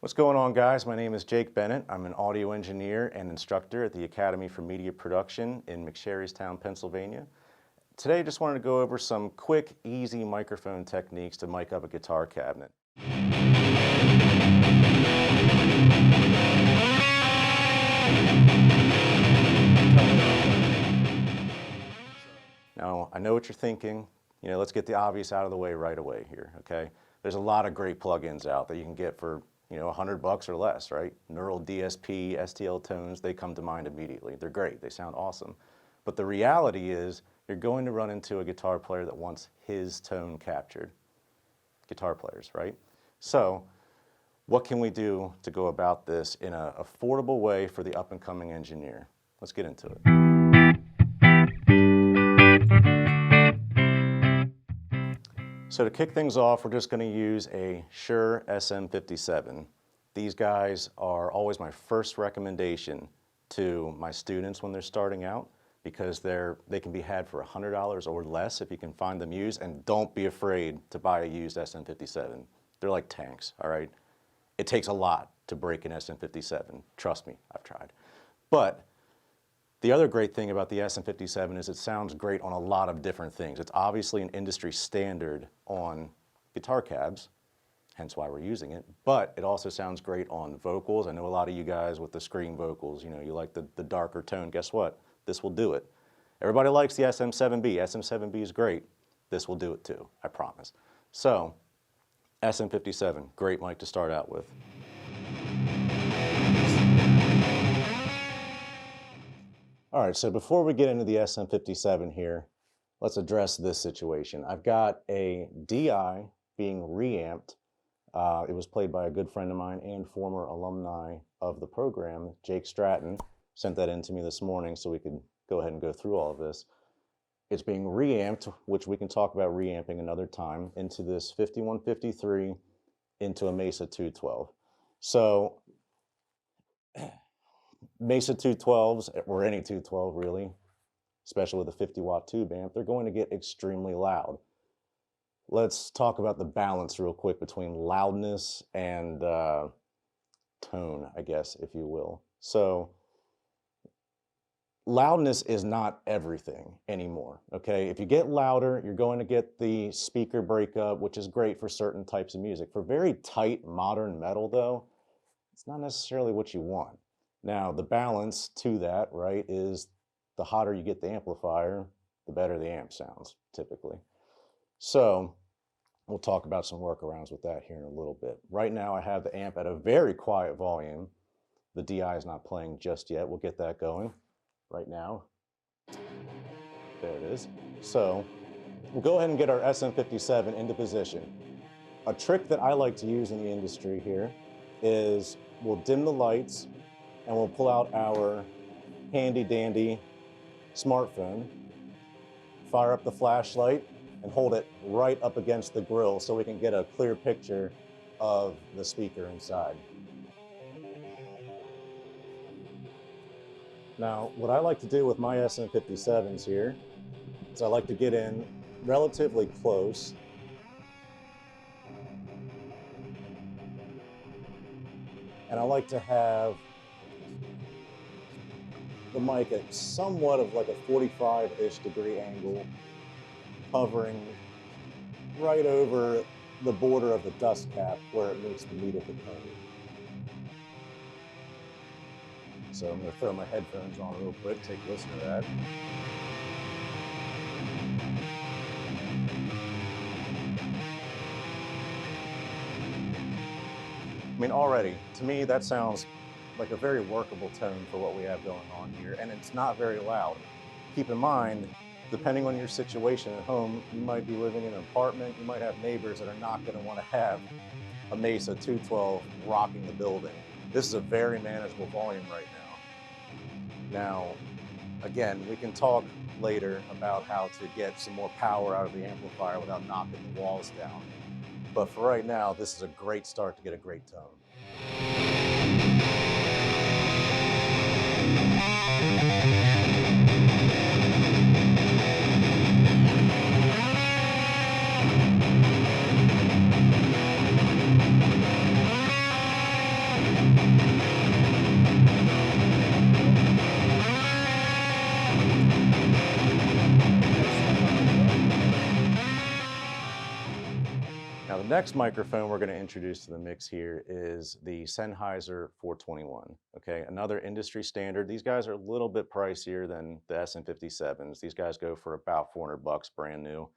What's going on, guys? My name is Jake Bennett. I'm an audio engineer and instructor at the Academy for Media Production in McSherrystown, Pennsylvania. Today I just wanted to go over some quick, easy microphone techniques to mic up a guitar cabinet. Now, I know what you're thinking. Let's get the obvious out of the way right away here, okay? There's a lot of great plugins out that you can get for $100 or less, right? Neural DSP, STL Tones, they come to mind immediately. They're great, they sound awesome. But the reality is you're going to run into a guitar player that wants his tone captured. Guitar players, right? So what can we do to go about this in an affordable way for the up-and-coming engineer? Let's get into it. So to kick things off, we're just going to use a Shure SM57. These guys are always my first recommendation to my students when they're starting out because they can be had for $100 or less if you can find them used, and don't be afraid to buy a used SM57. They're like tanks, all right? It takes a lot to break an SM57. Trust me, I've tried. But the other great thing about the SM57 is it sounds great on a lot of different things. It's obviously an industry standard on guitar cabs, hence why we're using it, but it also sounds great on vocals. I know a lot of you guys with the scream vocals, you like the darker tone. Guess what? This will do it. Everybody likes the SM7B. SM7B is great. This will do it too, I promise. So, SM57, great mic to start out with. All right, so before we get into the SM57 here, let's address this situation. I've got a DI being reamped. It was played by a good friend of mine and former alumni of the program, Jake Stratton. Sent that in to me this morning so we could go ahead and go through all of this. It's being reamped, which we can talk about reamping another time, into this 5153 into a Mesa 212. So Mesa 212s, or any 212 really, especially with a 50-watt tube amp, they're going to get extremely loud. Let's talk about the balance real quick between loudness and tone, I guess, if you will. So loudness is not everything anymore, okay? If you get louder, you're going to get the speaker breakup, which is great for certain types of music. For very tight modern metal, though, it's not necessarily what you want. Now, the balance to that, right, is the hotter you get the amplifier, the better the amp sounds, typically. So we'll talk about some workarounds with that here in a little bit. Right now, I have the amp at a very quiet volume. The DI is not playing just yet. We'll get that going right now. There it is. So we'll go ahead and get our SM57 into position. A trick that I like to use in the industry here is we'll dim the lights and we'll pull out our handy dandy smartphone, fire up the flashlight, and hold it right up against the grill so we can get a clear picture of the speaker inside. Now, what I like to do with my SM57s here is I like to get in relatively close and I like to have the mic at somewhat of like a 45-ish degree angle, hovering right over the border of the dust cap where it meets the meat of the cone. So I'm going to throw my headphones on real quick, take a listen to that. I mean, already, to me, that sounds like a very workable tone for what we have going on here, and it's not very loud. Keep in mind, depending on your situation at home, you might be living in an apartment, you might have neighbors that are not going to want to have a Mesa 212 rocking the building. This is a very manageable volume right now. Now, again, we can talk later about how to get some more power out of the amplifier without knocking the walls down. But for right now, this is a great start to get a great tone. Now, the next microphone we're going to introduce to the mix here is the Sennheiser 421. Okay, another industry standard. These guys are a little bit pricier than the SM57s. These guys go for about 400 bucks brand new.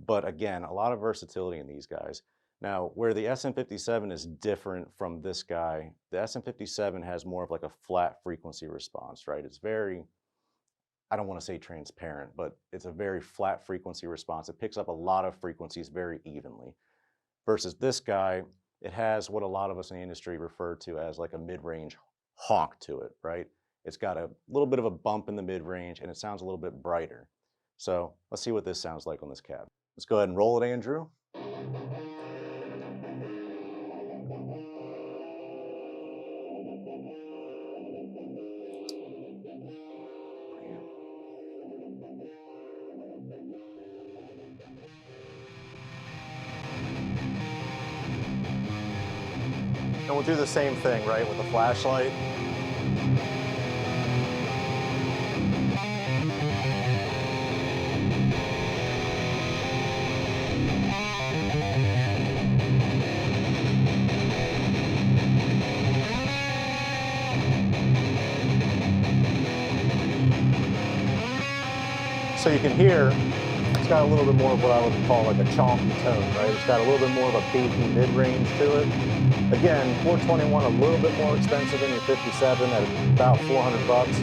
But again, a lot of versatility in these guys. Now, where the SM57 is different from this guy, the SM57 has more of like a flat frequency response, right? It's very, I don't want to say transparent, but it's a very flat frequency response. It picks up a lot of frequencies very evenly. Versus this guy, it has what a lot of us in the industry refer to as like a mid-range honk to it, right? It's got a little bit of a bump in the mid-range and it sounds a little bit brighter. So let's see what this sounds like on this cab. Let's go ahead and roll it, Andrew. And we'll do the same thing, right, with the flashlight. So you can hear it's got a little bit more of what I would call like a chonky tone, right? It's got a little bit more of a bassy mid-range to it. Again, 421 a little bit more expensive than your 57 at about 400 bucks,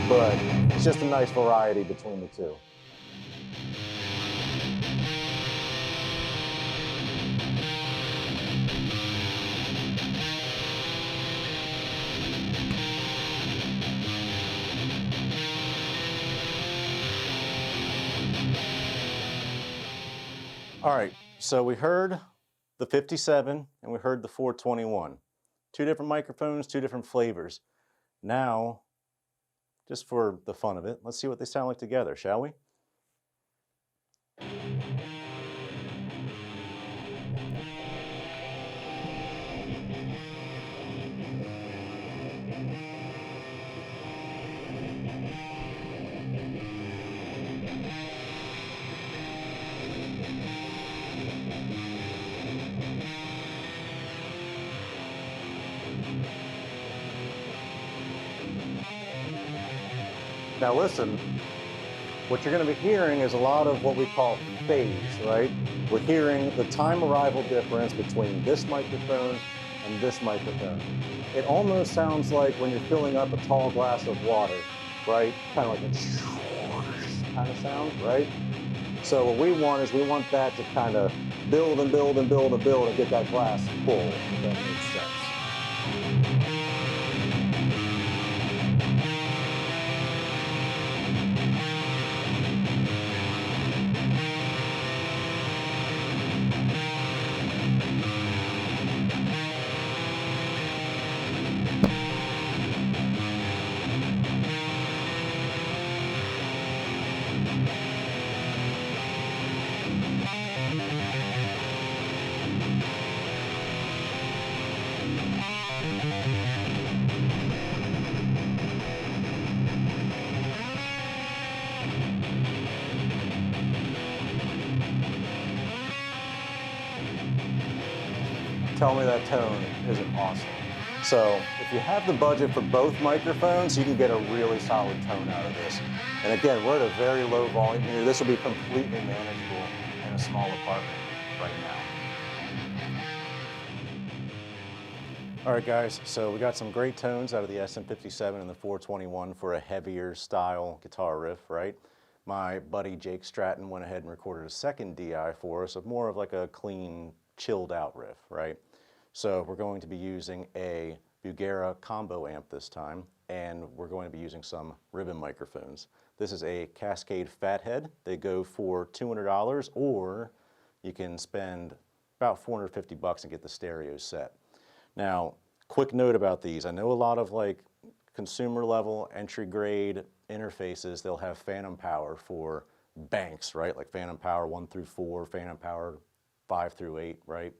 but it's just a nice variety between the two. All right, so we heard the 57 and we heard the 421. Two different microphones, two different flavors. Now, just for the fun of it, let's see what they sound like together, shall we? Now listen, what you're going to be hearing is a lot of what we call phase, right? We're hearing the time arrival difference between this microphone and this microphone. It almost sounds like when you're filling up a tall glass of water, right? Kind of like a kind of sound, right? So what we want is we want that to kind of build and build and build and build and get that glass full, if that makes sense. Tell me that tone isn't awesome. So if you have the budget for both microphones, you can get a really solid tone out of this. And again, we're at a very low volume here. This will be completely manageable in a small apartment right now. All right, guys, so we got some great tones out of the SM57 and the 421 for a heavier style guitar riff, right? My buddy Jake Stratton went ahead and recorded a second DI for us of more of like a clean, chilled out riff, right? So we're going to be using a Bugera combo amp this time, and we're going to be using some ribbon microphones. This is a Cascade Fathead. They go for $200, or you can spend about 450 bucks and get the stereo set. Now, quick note about these. I know a lot of like consumer level, entry grade interfaces, they'll have phantom power for banks, right? Like phantom power 1 through 4, phantom power 5 through 8, right?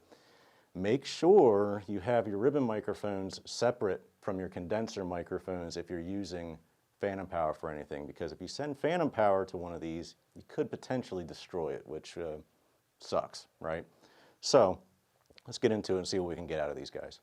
Make sure you have your ribbon microphones separate from your condenser microphones if you're using phantom power for anything, because if you send phantom power to one of these, you could potentially destroy it, which sucks, right? So let's get into it and see what we can get out of these guys.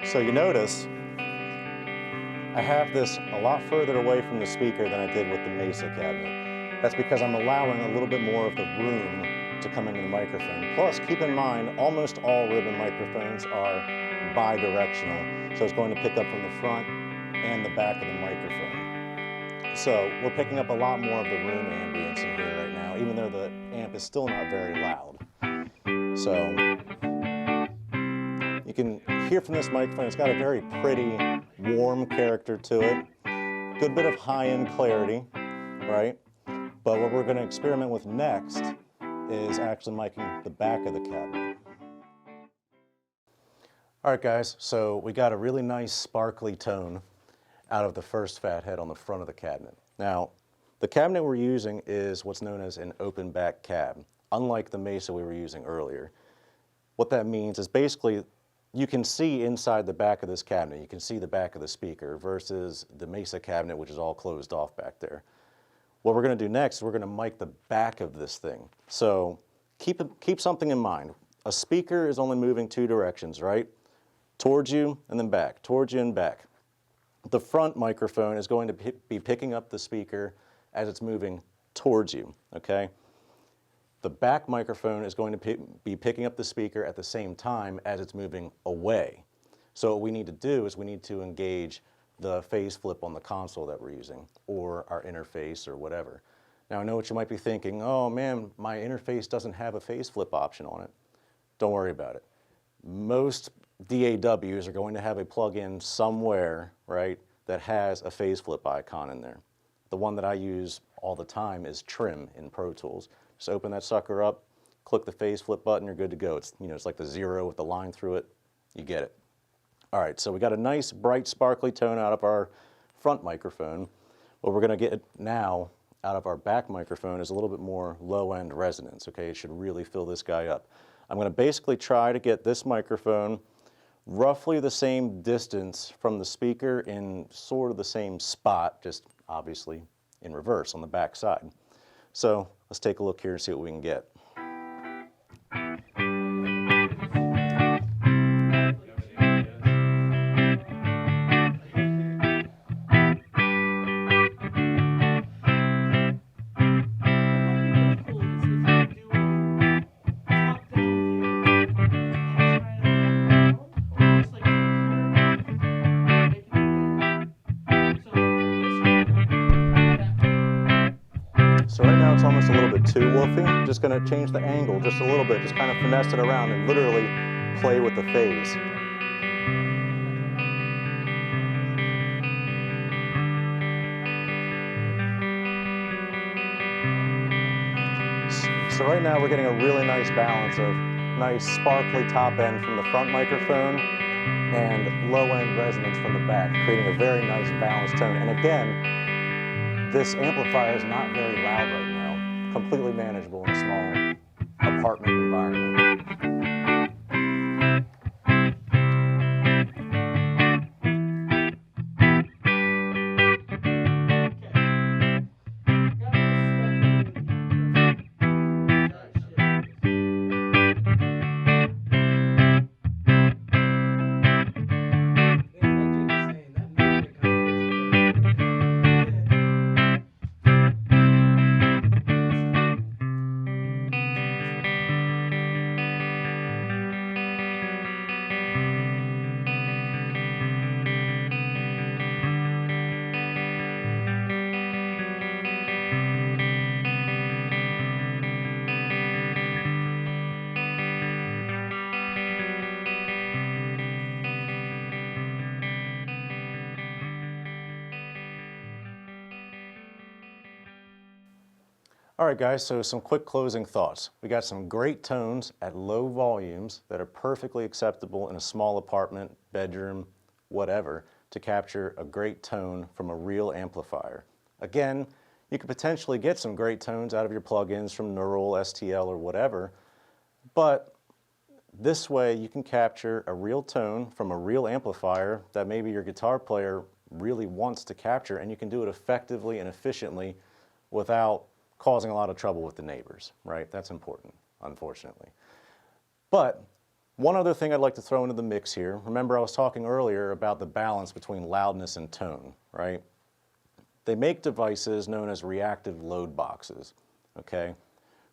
So you notice I have this a lot further away from the speaker than I did with the Mesa cabinet. That's because I'm allowing a little bit more of the room to come into the microphone. Plus, keep in mind, almost all ribbon microphones are bi-directional, so it's going to pick up from the front and the back of the microphone. So we're picking up a lot more of the room ambience in here right now, even though the amp is still not very loud. So you can hear from this microphone, it's got a very pretty, warm character to it. Good bit of high-end clarity, right? But what we're going to experiment with next is actually miking the back of the cabinet. All right, guys, so we got a really nice sparkly tone out of the first fat head on the front of the cabinet. Now, the cabinet we're using is what's known as an open back cab, unlike the Mesa we were using earlier. What that means is basically you can see inside the back of this cabinet, you can see the back of the speaker versus the Mesa cabinet, which is all closed off back there. What we're going to do next is we're going to mic the back of this thing. So keep something in mind. A speaker is only moving two directions, right? Towards you and then back, towards you and back. The front microphone is going to be picking up the speaker as it's moving towards you, okay? The back microphone is going to be picking up the speaker at the same time as it's moving away. So what we need to do is we need to engage the phase flip on the console that we're using, or our interface or whatever. Now I know what you might be thinking, oh man, my interface doesn't have a phase flip option on it. Don't worry about it. Most DAWs are going to have a plugin somewhere, right, that has a phase flip icon in there. The one that I use all the time is Trim in Pro Tools. Just open that sucker up, click the phase flip button, you're good to go. It's, it's like the 0 with the line through it. You get it. All right, so we got a nice, bright, sparkly tone out of our front microphone. What we're going to get now out of our back microphone is a little bit more low-end resonance, okay? It should really fill this guy up. I'm going to basically try to get this microphone roughly the same distance from the speaker in sort of the same spot, just obviously in reverse on the back side. So let's take a look here and see what we can get. So right now it's almost a little bit too woofy. I'm just going to change the angle just a little bit, just kind of finesse it around and literally play with the phase. So right now we're getting a really nice balance of nice sparkly top end from the front microphone and low end resonance from the back, creating a very nice balanced tone. And again, this amplifier is not very loud right now, completely manageable in a small apartment environment. All right, guys, so some quick closing thoughts. We got some great tones at low volumes that are perfectly acceptable in a small apartment, bedroom, whatever, to capture a great tone from a real amplifier. Again, you could potentially get some great tones out of your plugins from Neural, STL, or whatever, but this way you can capture a real tone from a real amplifier that maybe your guitar player really wants to capture, and you can do it effectively and efficiently without causing a lot of trouble with the neighbors, right? That's important, unfortunately. But one other thing I'd like to throw into the mix here, remember I was talking earlier about the balance between loudness and tone, right? They make devices known as reactive load boxes, okay,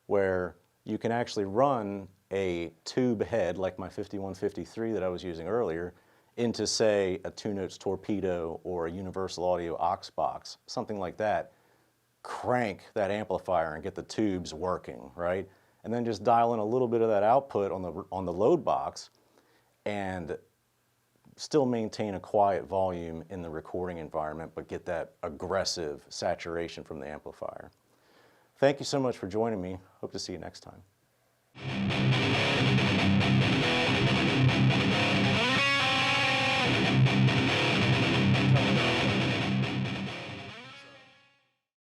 where you can actually run a tube head like my 5153 that I was using earlier into, say, a Two Notes Torpedo or a Universal Audio aux box, something like that. Crank that amplifier and get the tubes working, right? And then just dial in a little bit of that output on the load box and still maintain a quiet volume in the recording environment, but get that aggressive saturation from the amplifier. Thank you so much for joining me. Hope to see you next time.